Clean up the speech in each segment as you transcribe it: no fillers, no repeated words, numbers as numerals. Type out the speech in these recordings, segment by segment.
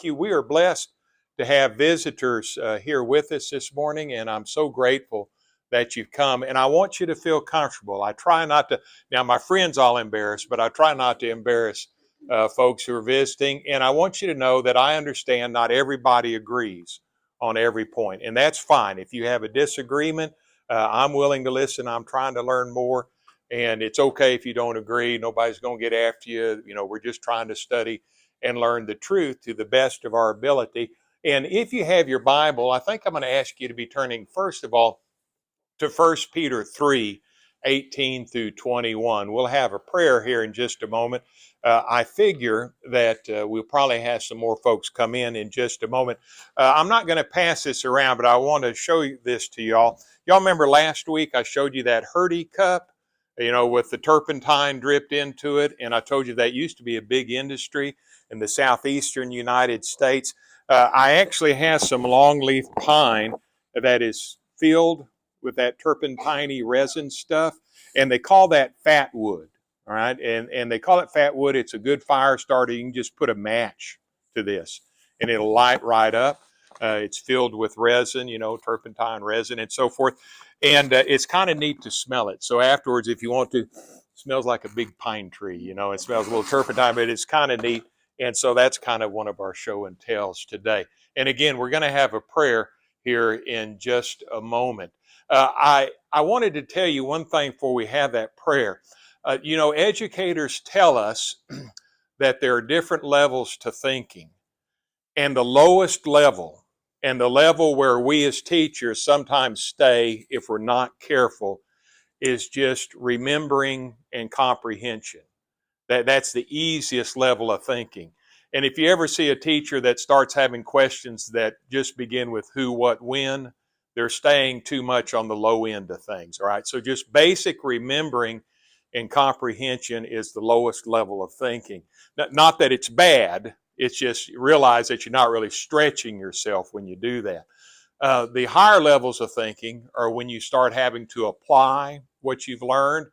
you. We are blessed to have visitors here with us this morning, and I'm so grateful that you've come. And I want you to feel comfortable. I try not to, now my friends all embarrassed, but I try not to embarrass folks who are visiting. And I want you to know that I understand not everybody agrees on every point, and that's fine. If you have a disagreement, I'm willing to listen. I'm trying to learn more. And it's okay if you don't agree. Nobody's going to get after you. You know, we're just trying to study and learn the truth to the best of our ability. And if you have your Bible, I think I'm going to ask you to be turning, first of all, to 1 Peter 3, 18 through 21. We'll have a prayer here in just a moment. I figure that we'll probably have some more folks come in just a moment. I'm not going to pass this around, but I want to show you this to y'all. Y'all remember last week I showed you that Herty cup, you know, with the turpentine dripped into it. And I told you that used to be a big industry in the southeastern United States. I actually have some longleaf pine that is filled with that turpentine resin stuff, and they call that fat wood. All right, and they call it fat wood. It's a good fire starter. You can just put a match to this, and it'll light right up. It's filled with resin, you know, turpentine resin and so forth. And it's kind of neat to smell it. So afterwards, if you want to, it smells like a big pine tree, you know, it smells a little turpentine, but it's kind of neat. And so that's kind of one of our show and tells today. And again, we're going to have a prayer here in just a moment. I wanted to tell you one thing before we have that prayer. You know, educators tell us that there are different levels to thinking. And the lowest level, and the level where we as teachers sometimes stay if we're not careful, is just remembering and comprehension. That's the easiest level of thinking. And if you ever see a teacher that starts having questions that just begin with who, what, when, they're staying too much on the low end of things, all right? So just basic remembering and comprehension is the lowest level of thinking. Not that it's bad, it's just realize that you're not really stretching yourself when you do that. The higher levels of thinking are when you start having to apply what you've learned,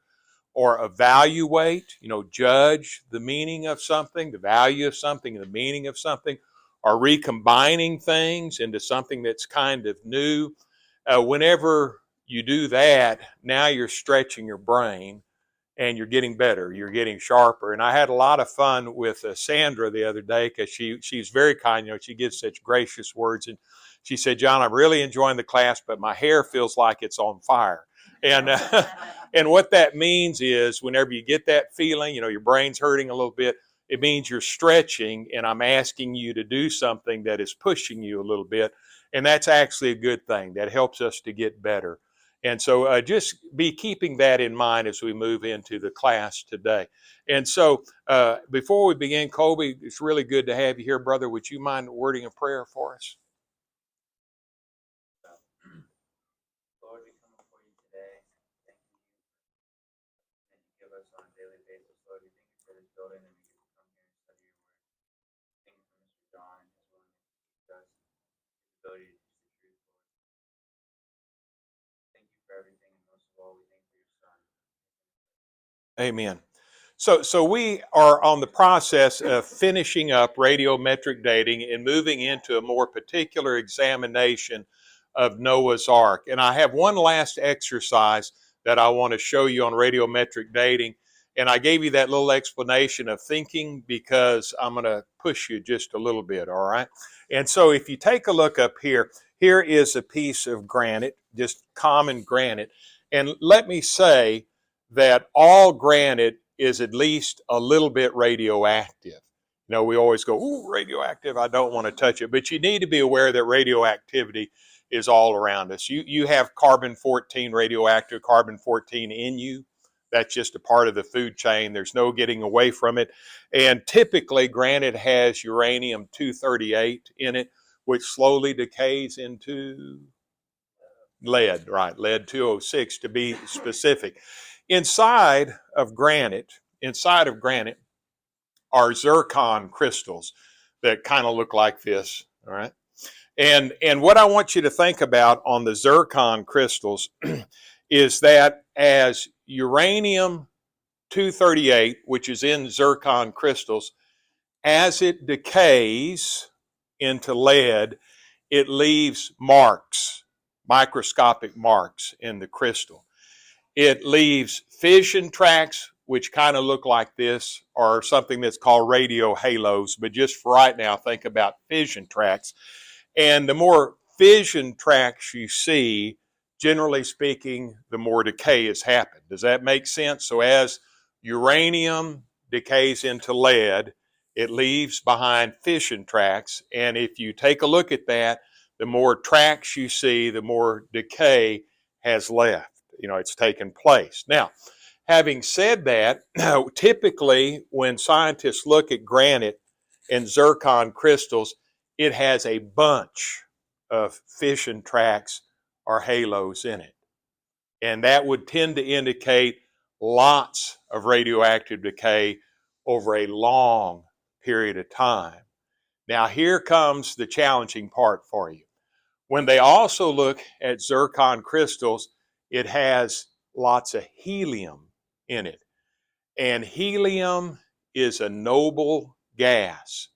or evaluate, you know, judge the meaning of something, the value of something, the meaning of something, or recombining things into something that's kind of new. Whenever you do that, now you're stretching your brain and you're getting better, you're getting sharper. And I had a lot of fun with Sandra the other day because she's very kind, you know, she gives such gracious words. And she said, John, I'm really enjoying the class, but my hair feels like it's on fire. And and what that means is whenever you get that feeling, you know, your brain's hurting a little bit, it means you're stretching, and I'm asking you to do something that is pushing you a little bit. And that's actually a good thing. That helps us to get better. And so just be keeping that in mind as we move into the class today. And so before we begin, Colby, it's really good to have you here, brother. Would you mind wording a prayer for us? Lord, we come before you today. Thank you that you give us on a daily basis. Lord, we thank you for this building and we get to come here and study your word. Thank you for Mr. John and his willingness to teach us, his ability to teach the truth, Lord. Thank you for everything, and most of all, we thank you for your son. Amen. So we are on the process of finishing up radiometric dating and moving into a more particular examination of Noah's Ark. And I have one last exercise that I want to show you on radiometric dating. And I gave you that little explanation of thinking because I'm going to push you just a little bit, all right? And so if you take a look up here, here is a piece of granite, just common granite. And let me say that all granite is at least a little bit radioactive. You know, we always go, ooh, radioactive, I don't want to touch it. But you need to be aware that radioactivity is all around us. You have carbon-14 radioactive, carbon-14 in you. That's just a part of the food chain. There's no getting away from it. And typically, granite has uranium-238 in it, which slowly decays into lead, right? Lead-206 to be specific. Inside of granite are zircon crystals that kind of look like this, all right? And what I want you to think about on the zircon crystals is that as uranium-238, which is in zircon crystals, as it decays, into lead, it leaves marks, microscopic marks in the crystal. It leaves fission tracks, which kind of look like this, or something that's called radio halos. But just for right now, think about fission tracks. And the more fission tracks you see, generally speaking, the more decay has happened. Does that make sense? So as uranium decays into lead, it leaves behind fission tracks. And if you take a look at that, the more tracks you see, the more decay has left. It's taken place. Now, having said that, typically when scientists look at granite and zircon crystals, it has a bunch of fission tracks or halos in it. And that would tend to indicate lots of radioactive decay over a long period of time. Now, here comes the challenging part for you. When they also look at zircon crystals, it has lots of helium in it. And helium is a noble gas.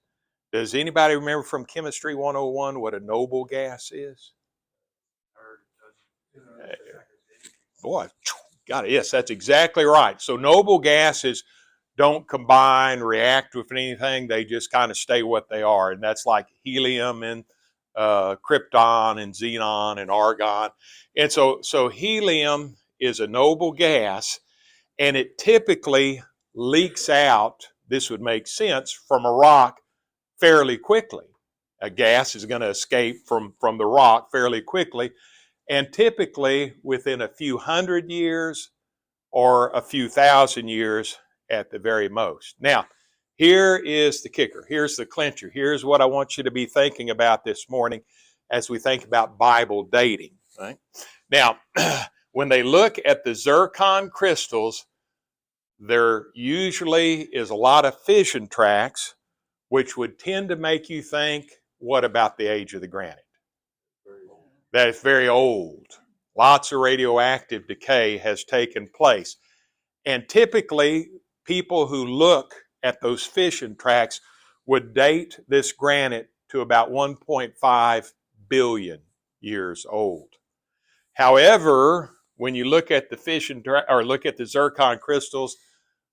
Does anybody remember from Chemistry 101 what a noble gas is? Boy, got it. Yes, that's exactly right. So noble gases don't combine, react with anything. They just kind of stay what they are. And that's like helium and krypton and xenon and argon. And so helium is a noble gas, and it typically leaks out, this would make sense, from a rock fairly quickly. A gas is going to escape from the rock fairly quickly, and typically within a few hundred years or a few thousand years at the very most. Now, here is the kicker. Here's the clincher. Here's what I want you to be thinking about this morning as we think about Bible dating. Right? Now, when they look at the zircon crystals, there usually is a lot of fission tracks, which would tend to make you think, what about the age of the granite? That it's very old. Lots of radioactive decay has taken place. And typically, people who look at those fission tracks would date this granite to about 1.5 billion years old. However, when you look at the fission or look at the zircon crystals,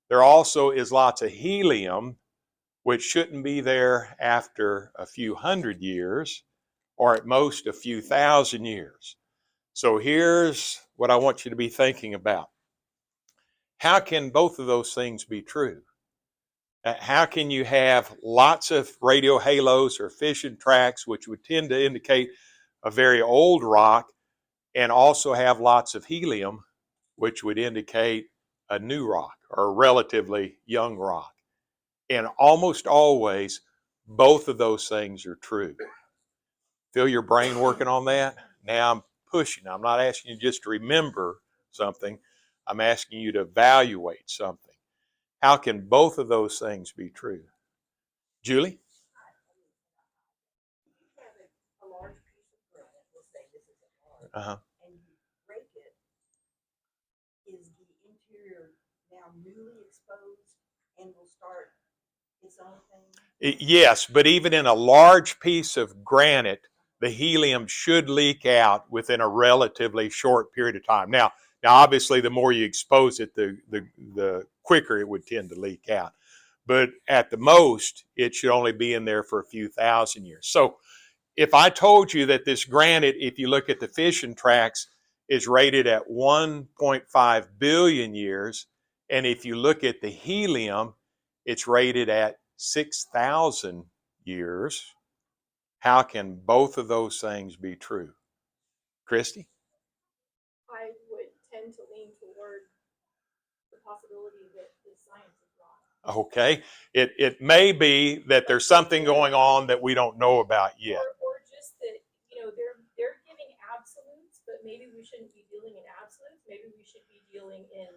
there also is lots of helium, which shouldn't be there after a few hundred years, or at most a few thousand years. So here's what I want you to be thinking about. How can both of those things be true? How can you have lots of radio halos or fission tracks, which would tend to indicate a very old rock, and also have lots of helium, which would indicate a new rock or a relatively young rock? And almost always, both of those things are true. Feel your brain working on that? Now I'm pushing. I'm not asking you just to remember something. I'm asking you to evaluate something. How can both of those things be true? Julie? A large piece of granite, let's say this is a large, Uh-huh. and you break it, is the interior now newly exposed and will start its own thing? Yes, but even in a large piece of granite, the helium should leak out within a relatively short period of time. Now obviously, the more you expose it, the quicker it would tend to leak out. But at the most, it should only be in there for a few thousand years. So if I told you that this granite, if you look at the fission tracks, is rated at 1.5 billion years, and if you look at the helium, it's rated at 6,000 years, how can both of those things be true? Christy? I would tend to lean toward the possibility that the science is wrong. Okay. It may be that there's something going on that we don't know about yet. Or just that, they're giving absolutes, but maybe we shouldn't be dealing in absolutes. Maybe we should be dealing in,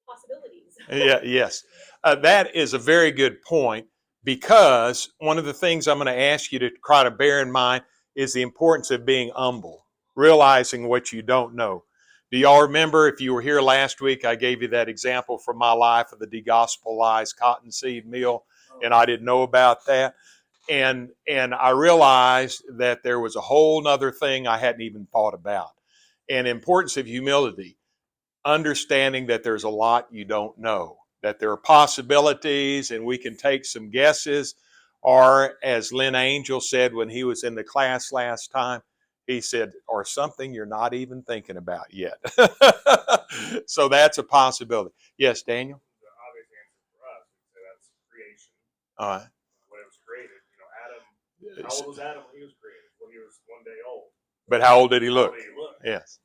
possibilities. Yeah, yes. That is a very good point, because one of the things I'm going to ask you to try to bear in mind is the importance of being humble, realizing what you don't know. Do y'all remember, if you were here last week, I gave you that example from my life of the degospelized cottonseed meal, and I didn't know about that. and I realized that there was a whole nother thing I hadn't even thought about. And importance of humility, understanding that there's a lot you don't know, that there are possibilities and we can take some guesses. Or as Lynn Angel said when he was in the class last time, he said, or something you're not even thinking about yet. So that's a possibility. Yes, Daniel? The obvious answer for us is that that's creation. All right. When it was created, Adam, how old was Adam when he was created? Well, he was 1 day old. But how old did he How look? old did he look? Yes.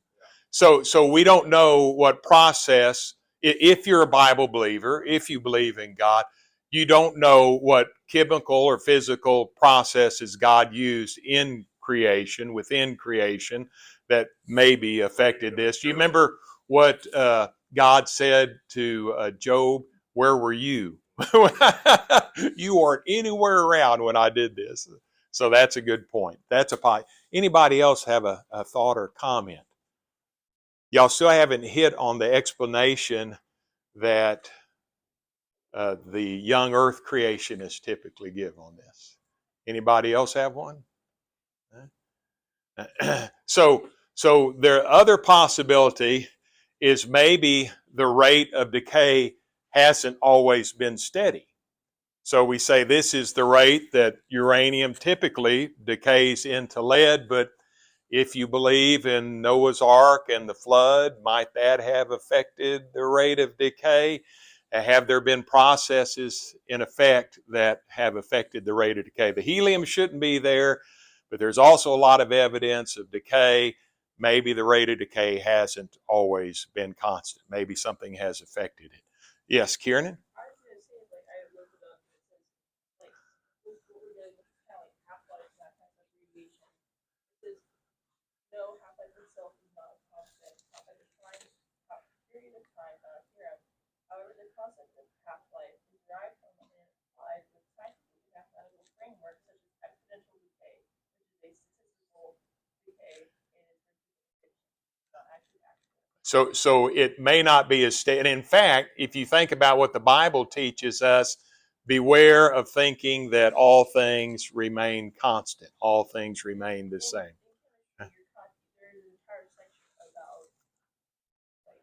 So we don't know what process, if you're a Bible believer, if you believe in God, you don't know what chemical or physical processes God used in creation, within creation, that maybe affected this. Do you remember what God said to Job? Where were you? You weren't anywhere around when I did this. So that's a good point. That's a point. Anybody else have a thought or comment? Y'all still haven't hit on the explanation that the young earth creationists typically give on this. Anybody else have one? So their other possibility is maybe the rate of decay hasn't always been steady. So we say this is the rate that uranium typically decays into lead, but if you believe in Noah's Ark and the flood, might that have affected the rate of decay? Have there been processes in effect that have affected the rate of decay? The helium shouldn't be there, but there's also a lot of evidence of decay. Maybe the rate of decay hasn't always been constant. Maybe something has affected it. Yes, Kieran? I was gonna say, like, I looked it up, and it says, like, what we're doing with kind of like half-life and that kind of abbreviation. It says, no, half-life itself is not a constant. Half-life is trying to have a period of time, not a theorem. However, the concept of half-life is derived from and applied with scientific mathematical frameworks such as exponential decay, which is a statistical decay and is not actually actual. So it may not be as steady. And in fact, if you think about what the Bible teaches us, beware of thinking that all things remain constant. All things remain the same. There's an entire section about like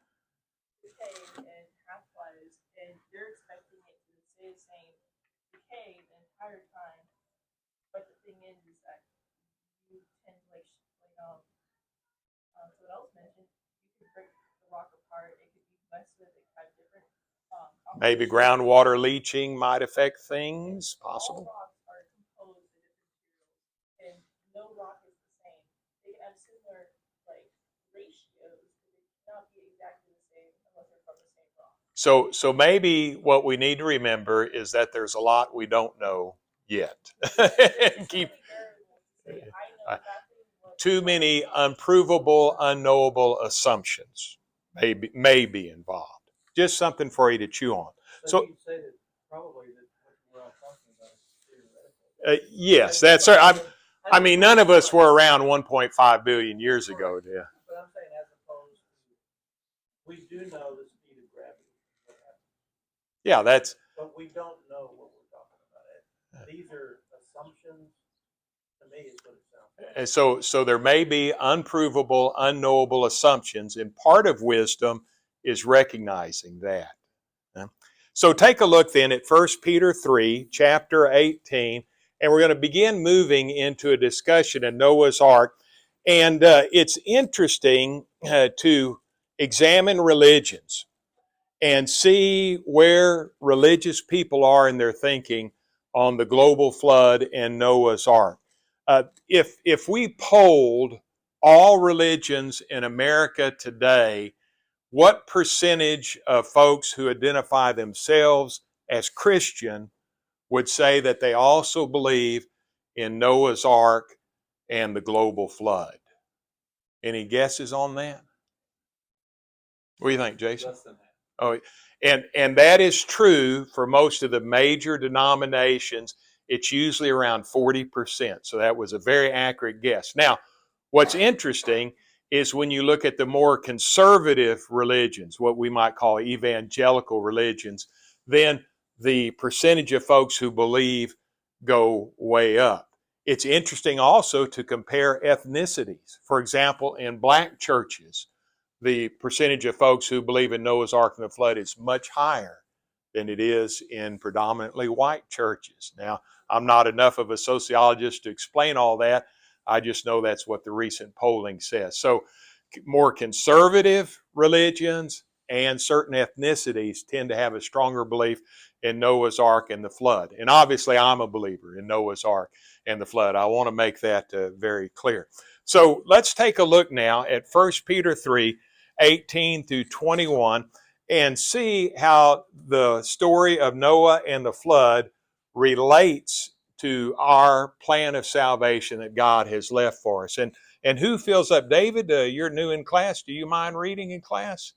decay and half-lives, and they're expecting it to stay the same decay the entire time. But the thing is that you tend to someone else mentioned, you could break the rock apart. It could be messed with. It could have different. Maybe groundwater leaching might affect things, possible. All rocks are composed of different materials, and no rock is the same. They can have similar like ratios, but they cannot be exactly the same unless they're from the same rock. So maybe what we need to remember is that there's a lot we don't know yet. Keep too many unprovable, unknowable assumptions may be involved. Just something for you to chew on. So you'd say that probably that what we're all talking about is theoretical. Yes, that's. I mean, none of us were around 1.5 billion years ago. Yeah. But I'm saying, as opposed to, we do know the speed of gravity. Yeah, that's. But we don't know what we're talking about. These are assumptions. To me, is what it sounds like. And so there may be unprovable, unknowable assumptions, and part of wisdom is recognizing that. So take a look then at 1 Peter 3, chapter 18, and we're going to begin moving into a discussion of Noah's Ark. And it's interesting to examine religions and see where religious people are in their thinking on the global flood and Noah's Ark. If we polled all religions in America today, what percentage of folks who identify themselves as Christian would say that they also believe in Noah's Ark and the global flood? Any guesses on that? What do you think, Jason? Less than that. Oh, and that is true for most of the major denominations. It's usually around 40%. So that was a very accurate guess. Now, what's interesting is when you look at the more conservative religions, what we might call evangelical religions, then the percentage of folks who believe go way up. It's interesting also to compare ethnicities. For example, in black churches, the percentage of folks who believe in Noah's Ark and the flood is much higher than it is in predominantly white churches. Now, I'm not enough of a sociologist to explain all that. I just know that's what the recent polling says. So, more conservative religions and certain ethnicities tend to have a stronger belief in Noah's Ark and the flood. And obviously, I'm a believer in Noah's Ark and the flood. I want to make that very clear. So let's take a look now at 1 Peter 3, 18 through 21, and see how the story of Noah and the flood relates to our plan of salvation that God has left for us. And who fills up? David, you're new in class. Do you mind reading in class?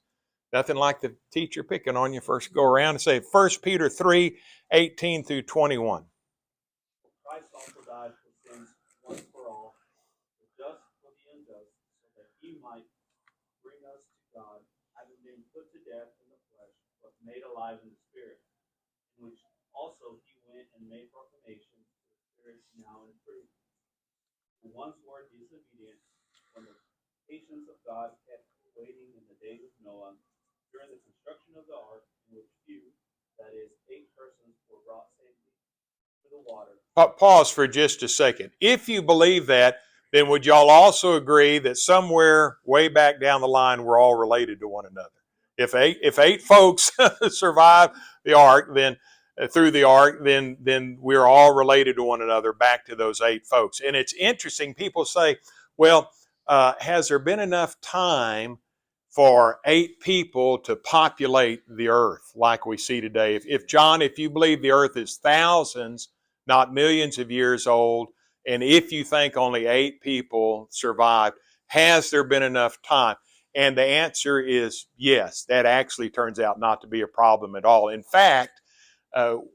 Nothing like the teacher picking on you first go around and say 1 Peter 3, 18 through 21. Christ also died for sins once for all, the just for the unjust, so that he might bring us to God, having been put to death in the flesh, but made alive in the spirit, in which also he went and made proclamation to the spirits now in prison, who once were disobedient, when the patience of God kept waiting in the days of Noah, during the construction of the ark, in which few, that is, 8 persons, were brought safely through the water. Pause for just a second. If you believe that, then would y'all also agree that somewhere way back down the line we're all related to one another? If eight folks survive the ark, then through the ark, then we're all related to one another back to those 8 folks. And it's interesting. People say, well, has there been enough time for 8 people to populate the earth like we see today? If John, if you believe the earth is thousands, not millions of years old, and if you think only 8 people survived, has there been enough time? And the answer is yes. That actually turns out not to be a problem at all. In fact,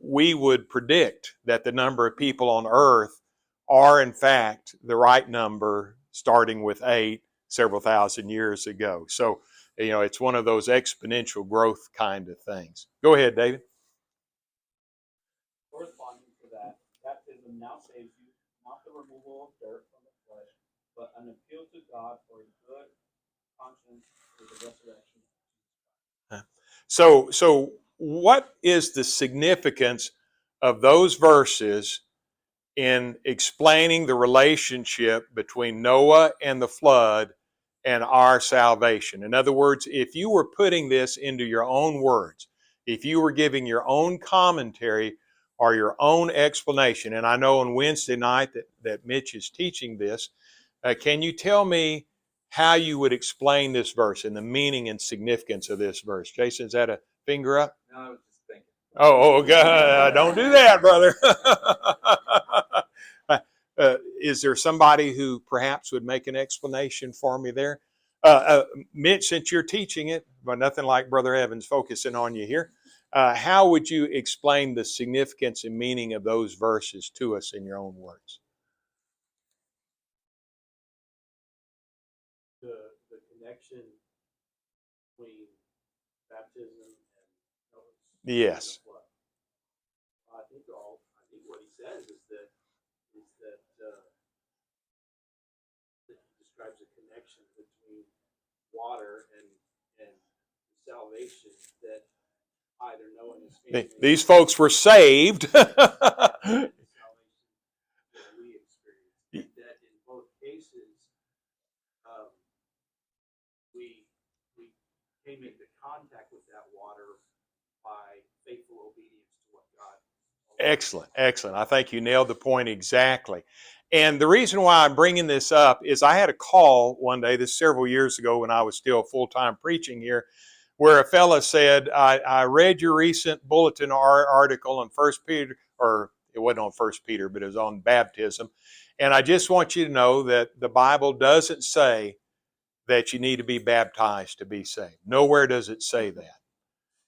we would predict that the number of people on earth are in fact the right number, starting with 8 several thousand years ago. So, it's one of those exponential growth kind of things. Go ahead, David. Corresponding to that, baptism now saves you, not the removal of dirt from the flesh, but an appeal to God for a good conscience through the resurrection. So what is the significance of those verses in explaining the relationship between Noah and the flood and our salvation? In other words, if you were putting this into your own words, if you were giving your own commentary or your own explanation, and I know on Wednesday night that Mitch is teaching this, can you tell me how you would explain this verse and the meaning and significance of this verse? Jason, is that a finger up? No, I was just thinking. Oh, God, don't do that, brother. Is there somebody who perhaps would make an explanation for me there? Mitch, since you're teaching it, but nothing like Brother Evans focusing on you here, how would you explain the significance and meaning of those verses to us in your own words? The connection between baptism and Noah's Yes. flood. I think what he says is that he describes a connection between water and salvation that either Noah and his family. These folks were saved. The salvation that we experience. And that in both cases, we came into contact with that water by faithful obedience to what God. Excellent. I think you nailed the point exactly. And the reason why I'm bringing this up is I had a call one day, this several years ago when I was still full-time preaching here, where a fella said, I read your recent bulletin article on 1 Peter, or it wasn't on 1 Peter, but it was on baptism. And I just want you to know that the Bible doesn't say that you need to be baptized to be saved. Nowhere does it say that.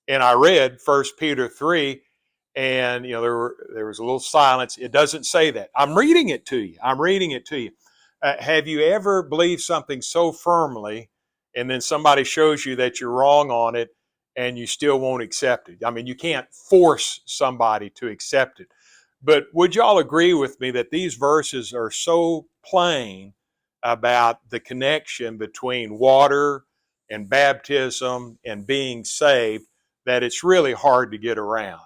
And I read 1 Peter 3, and there was a little silence. It doesn't say that. I'm reading it to you. Have you ever believed something so firmly, and then somebody shows you that you're wrong on it, and you still won't accept it? I mean, you can't force somebody to accept it. But would y'all agree with me that these verses are so plain about the connection between water and baptism and being saved that it's really hard to get around?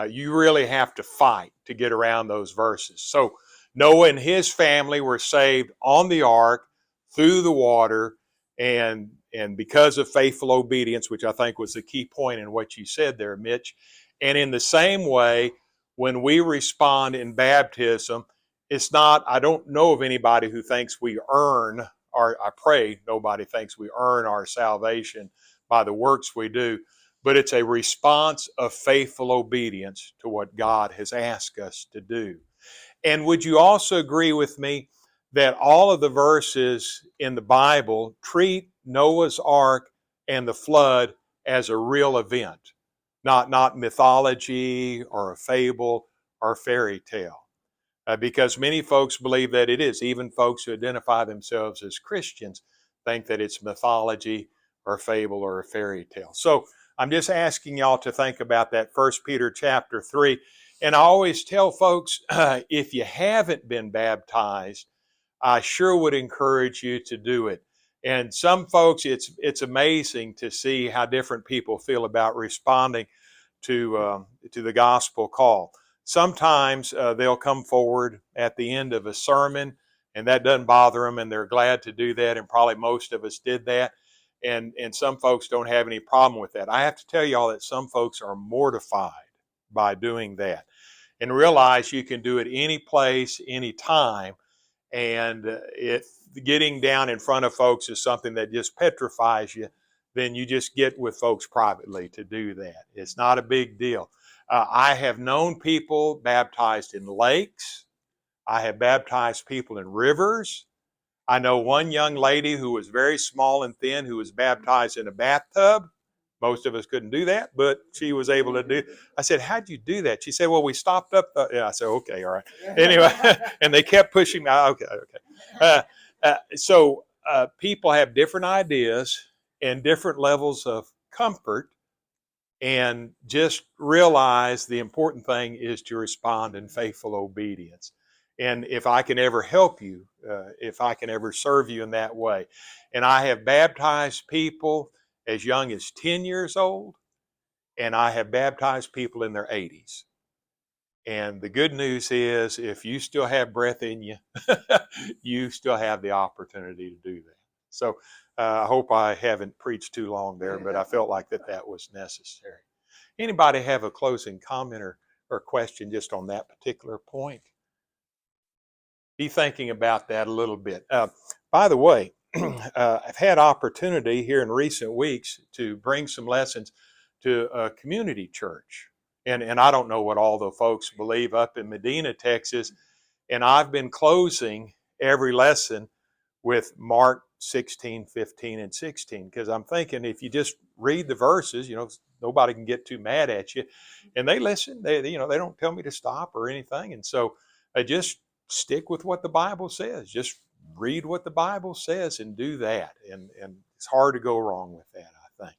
You really have to fight to get around those verses. So Noah and his family were saved on the ark through the water, and because of faithful obedience, which I think was the key point in what you said there, Mitch. And in the same way, when we respond in baptism, it's not, I don't know of anybody who thinks we earn our, I pray nobody thinks we earn our salvation by the works we do, but it's a response of faithful obedience to what God has asked us to do. And would you also agree with me that all of the verses in the Bible treat Noah's Ark and the flood as a real event, not mythology or a fable or a fairy tale? Because many folks believe that it is. Even folks who identify themselves as Christians think that it's mythology or a fable or a fairy tale. So I'm just asking y'all to think about that 1 Peter chapter 3. And I always tell folks, if you haven't been baptized, I sure would encourage you to do it. And some folks, it's amazing to see how different people feel about responding to the gospel call. Sometimes they'll come forward at the end of a sermon, and that doesn't bother them, and they're glad to do that, and probably most of us did that. And some folks don't have any problem with that. I have to tell y'all that some folks are mortified by doing that, and realize you can do it any place, any time, and if getting down in front of folks is something that just petrifies you, then you just get with folks privately to do that. It's not a big deal. I have known people baptized in lakes. I have baptized people in rivers. I know one young lady who was very small and thin who was baptized in a bathtub. Most of us couldn't do that, but she was able to do. I said, "How'd you do that?" She said, "Well, we stopped up." Yeah, I said, "Okay, all right." Anyway, and they kept pushing me. Okay. So people have different ideas and different levels of comfort, and just realize the important thing is to respond in faithful obedience. And if I can ever help you, if I can ever serve you in that way. And I have baptized people as young as 10 years old, and I have baptized people in their 80s. And the good news is, if you still have breath in you, you still have the opportunity to do that. So I hope I haven't preached too long there, but I felt like that was necessary. Anybody have a closing comment or question just on that particular point? Be thinking about that a little bit. By the way, I've had opportunity here in recent weeks to bring some lessons to a community church. And I don't know what all the folks believe up in Medina, Texas. And I've been closing every lesson with Mark 16, 15, and 16, because I'm thinking if you just read the verses, nobody can get too mad at you. And they listen. They don't tell me to stop or anything. And so I just stick with what the Bible says. Just read what the Bible says and do that. And it's hard to go wrong with that, I think.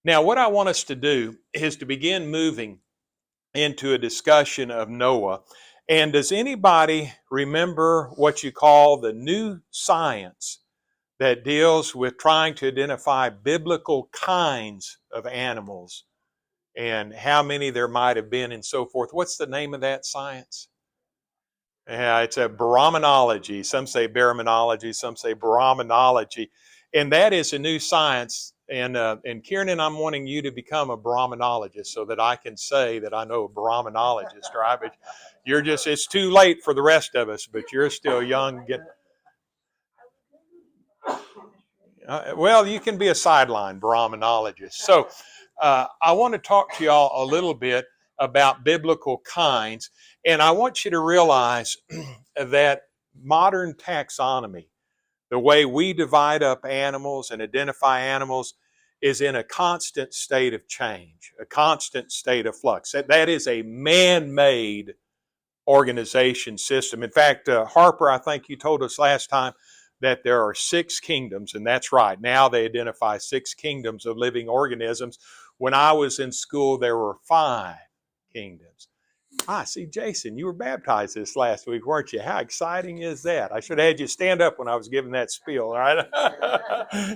Now, what I want us to do is to begin moving into a discussion of Noah. And does anybody remember what you call the new science that deals with trying to identify biblical kinds of animals and how many there might have been and so forth? What's the name of that science? Yeah, it's a Brahmanology. Some say Baraminology, some say Brahmanology. And that is a new science. And Kieran, I'm wanting you to become a Brahmanologist so that I can say that I know a Brahmanologist, right? But it's too late for the rest of us, but you're still young. Well, you can be a sideline Brahmanologist. So I want to talk to y'all a little bit about biblical kinds. And I want you to realize that modern taxonomy, the way we divide up animals and identify animals, is in a constant state of change, a constant state of flux. That is a man-made organization system. In fact, Harper, I think you told us last time that there are 6 kingdoms, and that's right. Now they identify 6 kingdoms of living organisms. When I was in school, there were 5 kingdoms. See, Jason, you were baptized this last week, weren't you? How exciting is that? I should have had you stand up when I was giving that spiel, all right?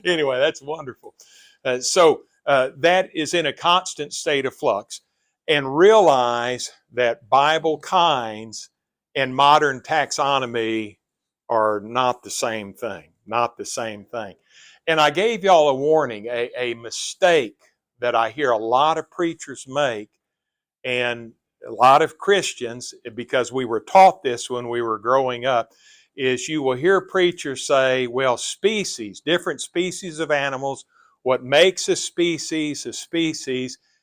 Anyway, that's wonderful. That is in a constant state of flux. And realize that Bible kinds and modern taxonomy are not the same thing, not the same thing. And I gave y'all a warning, a mistake that I hear a lot of preachers make, and a lot of Christians, because we were taught this when we were growing up, is you will hear preachers say, well, different species of animals, what makes a species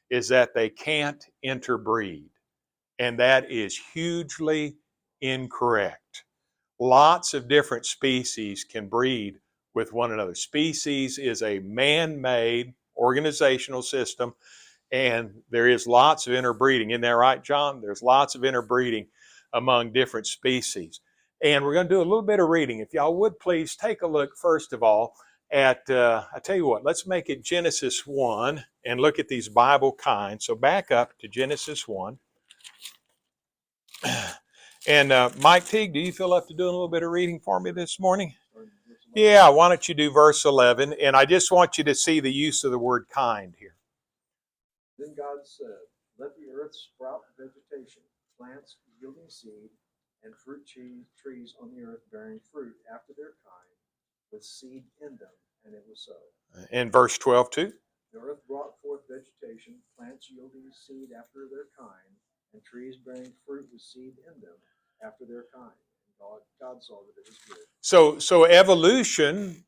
is that they can't interbreed. And that is hugely incorrect. Lots of different species can breed with one another. Species is a man-made organizational system, and there is lots of interbreeding. Isn't that right, John? There's lots of interbreeding among different species. And we're going to do a little bit of reading. If y'all would please take a look, first of all, at, I tell you what, let's make it Genesis 1 and look at these Bible kinds. So back up to Genesis 1. And Mike Teague, do you feel up to doing a little bit of reading for me this morning? Yeah, why don't you do verse 11? And I just want you to see the use of the word kind here. Then God said, let the earth sprout vegetation, plants yielding seed, and fruit trees on the earth bearing fruit after their kind, with seed in them. And it was so. In verse 12 too. The earth brought forth vegetation, plants yielding seed after their kind, and trees bearing fruit with seed in them after their kind. And God saw that it was good. So evolution,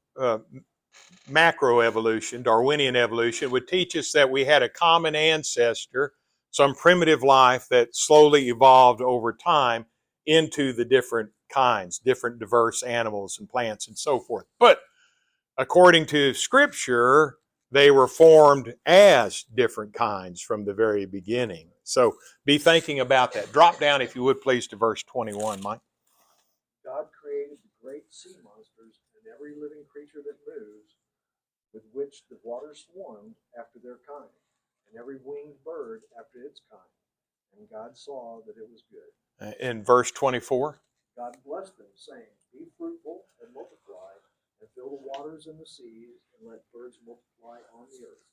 macroevolution, Darwinian evolution, would teach us that we had a common ancestor, some primitive life that slowly evolved over time into the different kinds, different diverse animals and plants and so forth. But according to Scripture, they were formed as different kinds from the very beginning. So be thinking about that. Drop down, if you would please, to verse 21, Mike. God created the great sea monsters and every living creature that moves, with which the waters swarmed after their kind, and every winged bird after its kind. And God saw that it was good. In verse 24. God blessed them, saying, be fruitful and multiply, and fill the waters and the seas, and let birds multiply on the earth.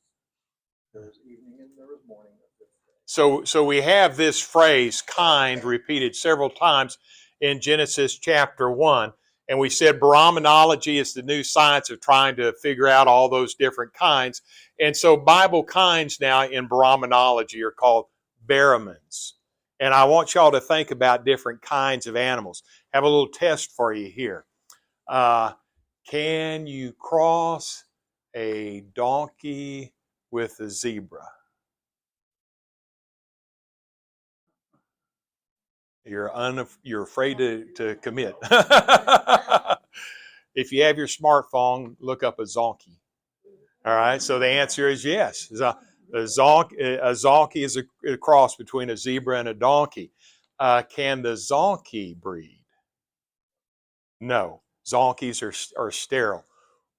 There was evening and there was morning the fifth day. So we have this phrase, kind, repeated several times in Genesis chapter 1. And we said Brahmanology is the new science of trying to figure out all those different kinds. And so Bible kinds now in Brahmanology are called Baramans. And I want y'all to think about different kinds of animals. Have a little test for you here. Can you cross a donkey with a zebra? You're afraid to commit. If you have your smartphone, look up a zonkey. All right, so the answer is yes. A zonkey is a cross between a zebra and a donkey. Can the zonkey breed? No, zonkeys are sterile.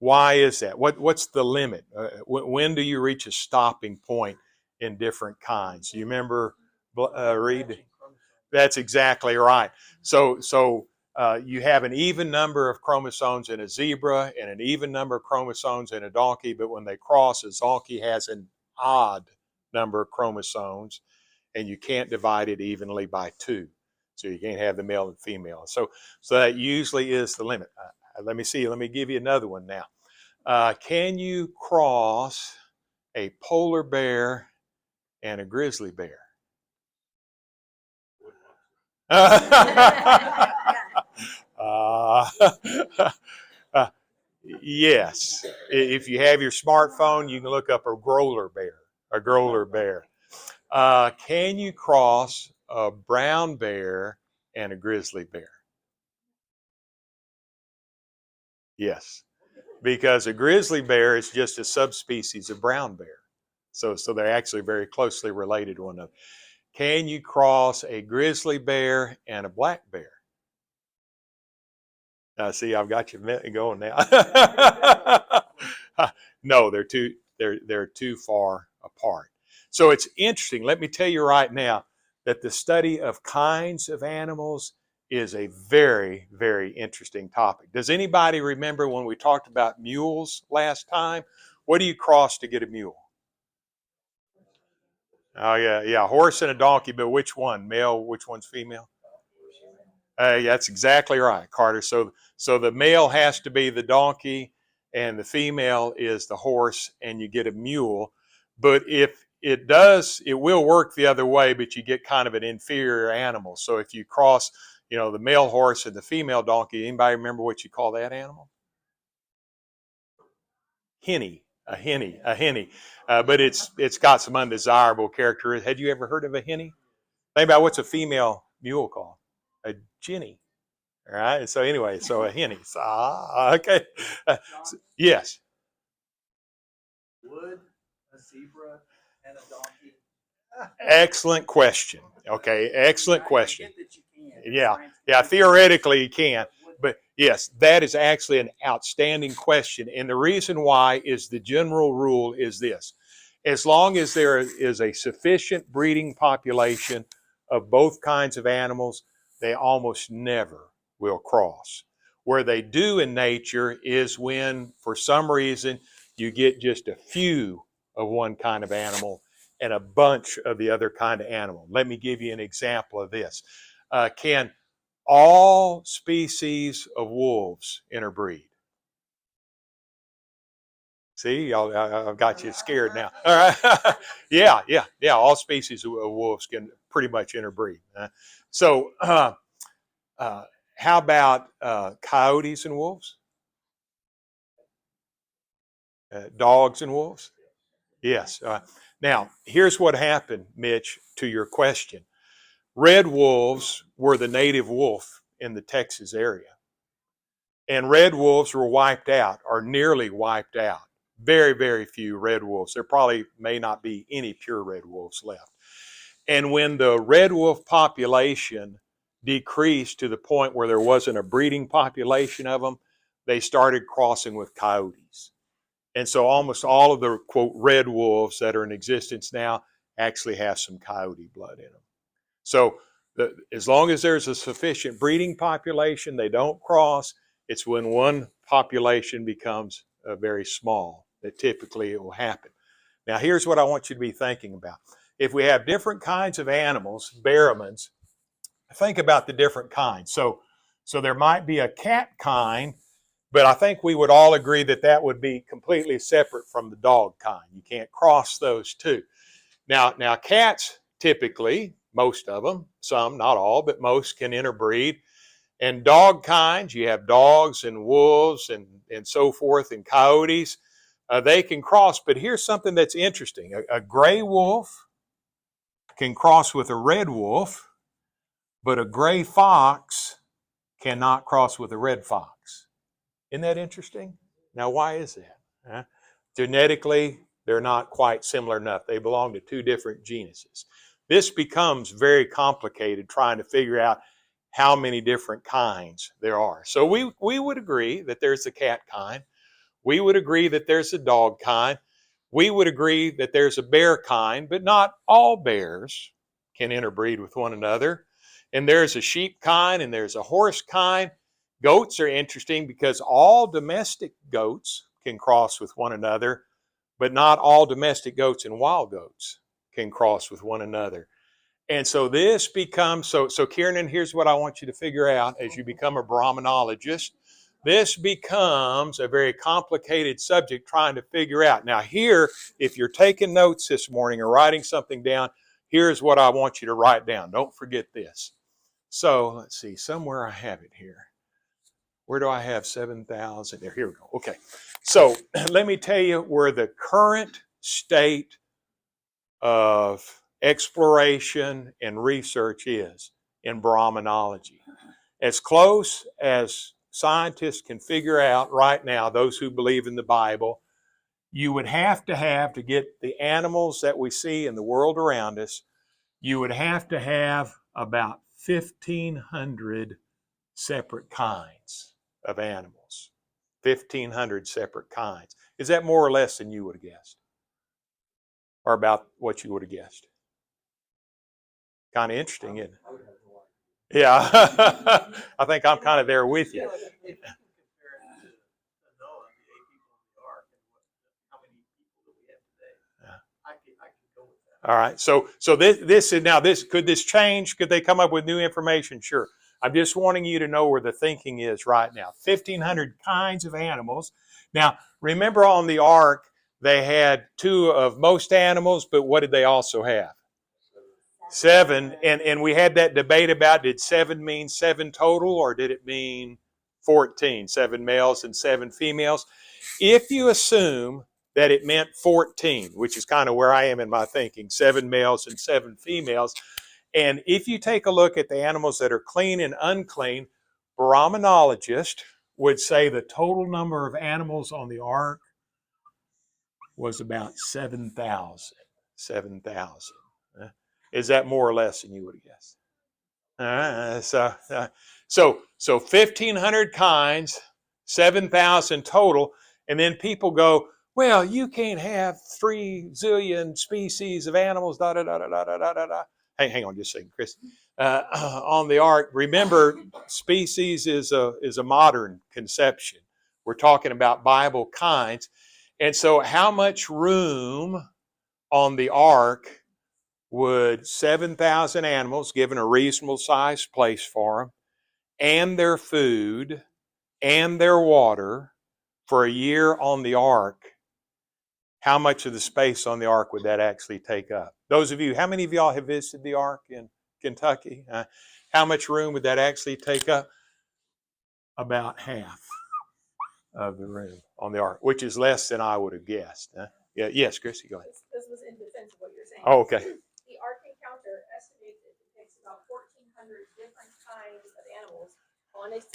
Why is that? What's the limit? When do you reach a stopping point in different kinds? Do you remember, Reed? That's exactly right. So you have an even number of chromosomes in a zebra and an even number of chromosomes in a donkey, but when they cross, a zonkey has an odd number of chromosomes, and you can't divide it evenly by 2. So you can't have the male and female. So that usually is the limit. Let me see. Let me give you another one now. Can you cross a polar bear and a grizzly bear? Yes. If you have your smartphone, you can look up a growler bear. Can you cross a brown bear and a grizzly bear? Yes. Because a grizzly bear is just a subspecies of brown bear. So they're actually very closely related to one another. Can you cross a grizzly bear and a black bear? See, I've got you going now. No, they're too far apart. So it's interesting. Let me tell you right now, that the study of kinds of animals is a very, very interesting topic. Does anybody remember when we talked about mules last time? What do you cross to get a mule? Oh yeah, yeah, horse and a donkey, but which one? Male, which one's female? That's exactly right, Carter. So the male has to be the donkey, and the female is the horse, and you get a mule. But if it does, it will work the other way, but you get kind of an inferior animal. So if you cross, the male horse and the female donkey, anybody remember what you call that animal? Henny, a henny. But it's got some undesirable characteristics. Had you ever heard of a henny? Think about what's a female mule called? A jenny. All right. So anyway, so a henny. So, okay. Yes. Would a zebra and a donkey? Excellent question. Okay. Excellent I question. get that you can. Yeah. Science Yeah. can. Theoretically, you can. But yes, that is actually an outstanding question. And the reason why is the general rule is this. As long as there is a sufficient breeding population of both kinds of animals, they almost never will cross. Where they do in nature is when, for some reason, you get just a few of one kind of animal and a bunch of the other kind of animal. Let me give you an example of this. Can all species of wolves interbreed? See, I've got you scared now. All right. Yeah. All species of wolves can pretty much interbreed. So, how about coyotes and wolves? Dogs and wolves? Yes. Now, here's what happened, Mitch, to your question. Red wolves were the native wolf in the Texas area. And red wolves were wiped out, or nearly wiped out. Very, very few red wolves. There probably may not be any pure red wolves left. And when the red wolf population decreased to the point where there wasn't a breeding population of them, they started crossing with coyotes. And so almost all of the, quote, red wolves that are in existence now actually have some coyote blood in them. So as long as there's a sufficient breeding population, they don't cross. It's when one population becomes very small that typically it will happen. Now, here's what I want you to be thinking about. If we have different kinds of animals, barrowmans, think about the different kinds. So there might be a cat kind, but I think we would all agree that that would be completely separate from the dog kind. You can't cross those two. Now cats typically, most of them, some, not all, but most can interbreed. And dog kinds, you have dogs and wolves and so forth, and coyotes, they can cross. But here's something that's interesting. A gray wolf can cross with a red wolf, but a gray fox cannot cross with a red fox. Isn't that interesting? Now, why is that? Genetically, they're not quite similar enough. They belong to two different genuses. This becomes very complicated trying to figure out how many different kinds there are. So we would agree that there's a cat kind. We would agree that there's a dog kind. We would agree that there's a bear kind, but not all bears can interbreed with one another. And there's a sheep kind and there's a horse kind. Goats are interesting because all domestic goats can cross with one another, but not all domestic goats and wild goats can cross with one another. And so this becomes, so Kieran, here's what I want you to figure out as you become a Brahmanologist. This becomes a very complicated subject trying to figure out. Now here, if you're taking notes this morning or writing something down, here's what I want you to write down. Don't forget this. So let's see, somewhere I have it here. Where do I have 7,000? There, here we go. Okay. So let me tell you where the current state of exploration and research is in Brahmanology. As close as scientists can figure out right now, those who believe in the Bible, you would have to get the animals that we see in the world around us, you would have to have about 1,500 separate kinds of animals. 1,500 separate kinds. Is that more or less than you would have guessed? Or about what you would have guessed? Kind of interesting, isn't it? I would have no idea. Yeah. I think I'm kind of there with you. If you can compare it to Noah, the 8 people in the ark, and how many people do we have today? Yeah. I can go with that. All right. So this is now this could this change? Could they come up with new information? Sure. I'm just wanting you to know where the thinking is right now. 1,500 kinds of animals. Now, remember on the ark, they had 2 of most animals, but what did they also have? 7. And we had that debate about, did 7 mean 7 total, or did it mean 14? 7 males and 7 females. If you assume that it meant 14, which is kind of where I am in my thinking, 7 males and 7 females. And if you take a look at the animals that are clean and unclean, Brahmanologists would say the total number of animals on the ark was about 7,000. 7,000. Is that more or less than you would have guessed? So 1,500 kinds, 7,000 total, and then people go, well, you can't have 3 zillion species of animals, da da da da da da da da. Hang on just a second, Chris. On the ark, remember, species is a modern conception. We're talking about Bible kinds. And so how much room on the ark would 7,000 animals, given a reasonable sized place for them, and their food, and their water, for a year on the ark, how much of the space on the ark would that actually take up? Those of you, how many of y'all have visited the ark in Kentucky? How much room would that actually take up? About half of the room on the ark, which is less than I would have guessed. Yeah, yes, Chrissy, go ahead. This was in defense of what you're saying. Oh, okay. The Ark Encounter estimates it depicts about 1,400 different kinds of animals on its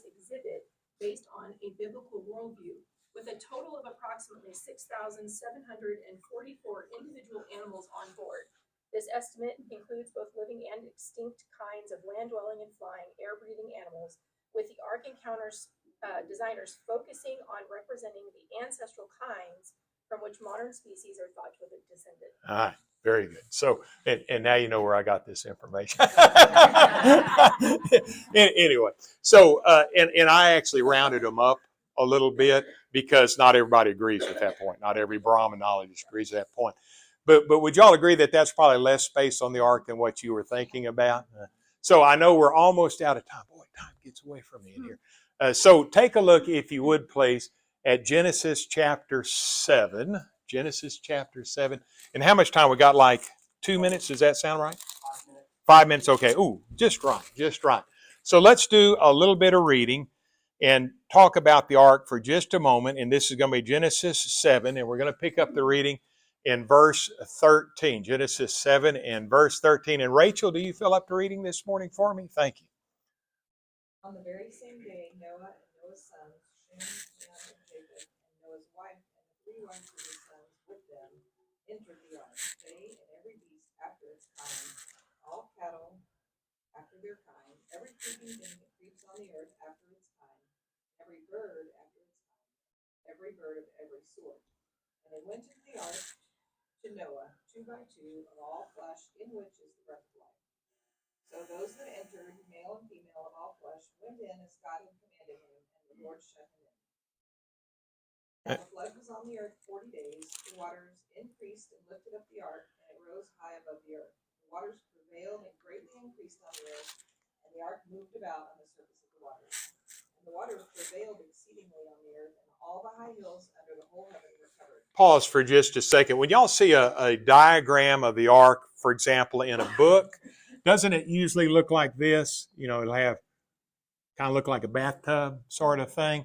exhibit based on a biblical worldview, with a total of approximately 6,744 individual animals on board. This estimate includes both living and extinct kinds of land-dwelling and flying, air-breathing animals, with the Ark Encounter's designers focusing on representing the ancestral kinds from which modern species are thought to have descended. All right, very good. So, and now you know where I got this information. Anyway, so and I actually rounded them up a little bit because not everybody agrees with that point. Not every Brahmanologist agrees with that point. But would y'all agree that that's probably less space on the ark than what you were thinking about? So I know we're almost out of time. Boy, time gets away from me in here. So take a look, if you would, please, at Genesis chapter 7. Genesis chapter 7. And how much time? We got like 2 minutes. Does that sound right? 5 minutes. 5 minutes. Okay. Ooh, just right. Just right. So let's do a little bit of reading and talk about the ark for just a moment. And this is going to be Genesis 7. And we're going to pick up the reading in verse 13. Genesis 7 and verse 13. And Rachel, do you fill up the reading this morning for me? Thank you. On the very same day, Noah and Noah's sons, Shem, Ham, and Japheth, and Noah's wife, and the 3 wives of his sons with them, entered the ark, they and every beast after its kind, all cattle after their kind, every creeping thing that creeps on the earth after its kind, every bird after its kind, every bird of every sort. And they went into the ark to Noah, 2 by 2, of all flesh, in which is the breath of life. So those that entered, male and female of all flesh, went in as God had commanded him, and the Lord shut him in. And the flood was on the earth 40 days. The waters increased and lifted up the ark, and it rose high above the earth. The waters prevailed and greatly increased on the earth, and the ark moved about on the surface of the waters. And the waters prevailed exceedingly on the earth, and all the high hills under the whole heaven were covered. Pause for just a second. When y'all see a diagram of the ark, for example, in a book, doesn't it usually look like this? You know, it'll have kind of look like a bathtub sort of thing.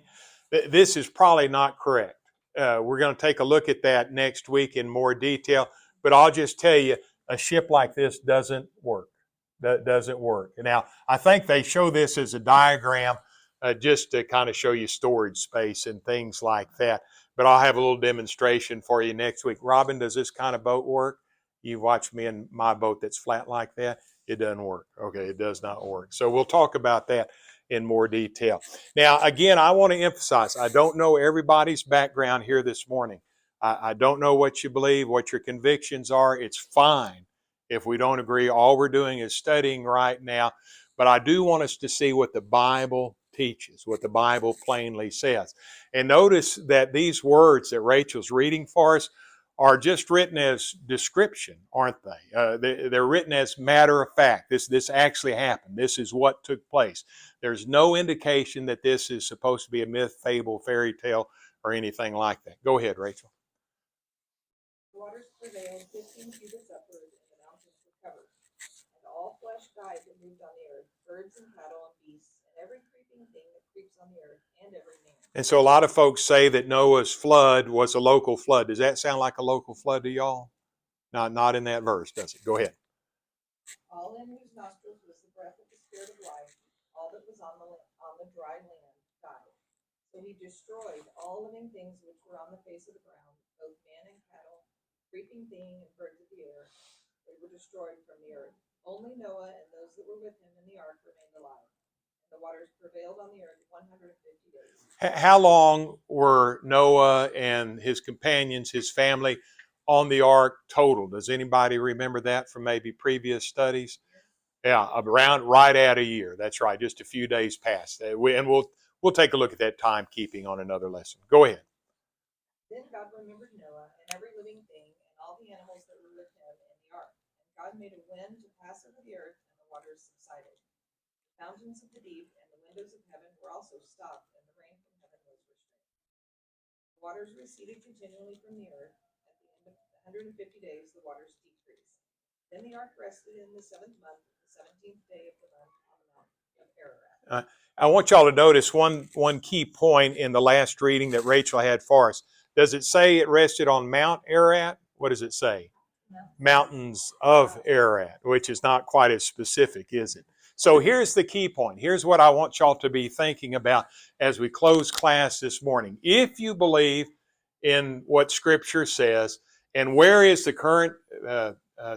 This is probably not correct. We're going to take a look at that next week in more detail. But I'll just tell you, a ship like this doesn't work. That doesn't work. Now, I think they show this as a diagram just to kind of show you storage space and things like that. But I'll have a little demonstration for you next week. Robin, does this kind of boat work? You watch me in my boat that's flat like that. It doesn't work. Okay, it does not work. So we'll talk about that in more detail. Now, again, I want to emphasize, I don't know everybody's background here this morning. I don't know what you believe, what your convictions are. It's fine If we don't agree, all we're doing is studying right now. But I do want us to see what the Bible teaches, what the Bible plainly says. And notice that these words that Rachel's reading for us are just written as description, aren't they? They're written as matter of fact. This actually happened. This is what took place. There's no indication that this is supposed to be a myth, fable, fairy tale, or anything like that. Go ahead, Rachel. The waters prevailed 15 cubits upward, and the mountains were covered. And all flesh died that moved on the earth, birds and cattle and beasts, and every creeping thing that creeps on the earth, and every man. And so a lot of folks say that Noah's flood was a local flood. Does that sound like a local flood to y'all? Not in that verse, does it? Go ahead. All in whose nostrils was the breath of the spirit of life, all that was on the dry land died. So he destroyed all living things which were on the face of the ground, both man and cattle, creeping thing and birds of the air. They were destroyed from the earth. Only Noah and those that were with him in the ark remained alive. And the waters prevailed on the earth 150 days. How long were Noah and his companions, his family, on the ark total? Does anybody remember that from maybe previous studies? Yeah, around right at a year. That's right, just a few days past. And we'll take a look at that timekeeping on another lesson. Go ahead. Then God remembered Noah and every living thing and all the animals that were with him in the ark. And God made a wind to pass over the earth, and the waters subsided. The fountains of the deep and the windows of heaven were also stopped, and the rain from heaven was restrained. The waters receded continually from the earth. At the end of 150 days, the waters decreased. Then the ark rested in the 7th month, the 17th day of the month, on the mountain of Ararat. I want y'all to notice one key point in the last reading that Rachel had for us. Does it say it rested on Mount Ararat? What does it say? No. Mountains of Ararat, which is not quite as specific, is it? So here's the key point. Here's what I want y'all to be thinking about as we close class this morning. If you believe in what Scripture says, and where is the current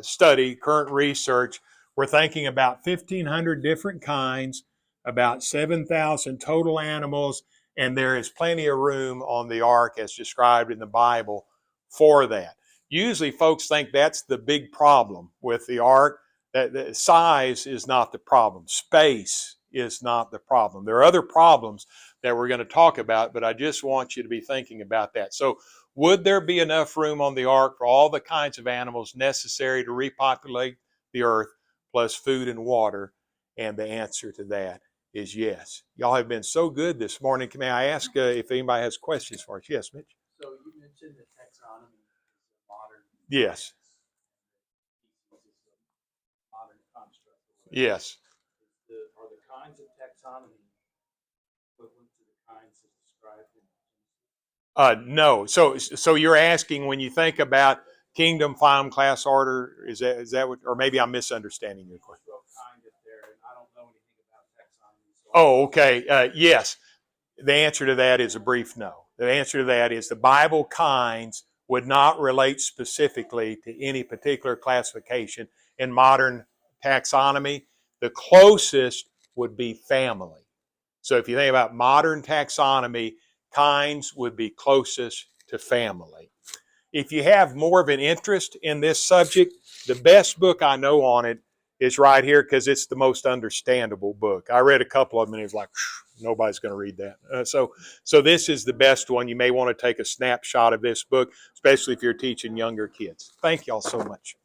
study, current research, we're thinking about 1,500 different kinds, about 7,000 total animals, and there is plenty of room on the ark as described in the Bible for that. Usually folks think that's the big problem with the ark. That size is not the problem. Space is not the problem. There are other problems that we're going to talk about, but I just want you to be thinking about that. So would there be enough room on the ark for all the kinds of animals necessary to repopulate the earth, plus food and water? And the answer to that is yes. Y'all have been so good this morning. May I ask if anybody has questions for us? Yes, Mitch? So you mentioned the taxonomy is a modern. Yes. Modern construct. Yes. Are the kinds of taxonomy equivalent to the kinds that's described in No. So you're asking when you think about kingdom, phylum, class, order, is that what, or maybe I'm misunderstanding your question. kind of there, and I don't know anything about taxonomy. So Oh, okay. Yes. The answer to that is a brief no. The answer to that is the Bible kinds would not relate specifically to any particular classification in modern taxonomy. The closest would be family. So if you think about modern taxonomy, kinds would be closest to family. If you have more of an interest in this subject, the best book I know on it is right here because it's the most understandable book. I read a couple of them and it was like, nobody's going to read that. So this is the best one. You may want to take a snapshot of this book, especially if you're teaching younger kids. Thank y'all so much.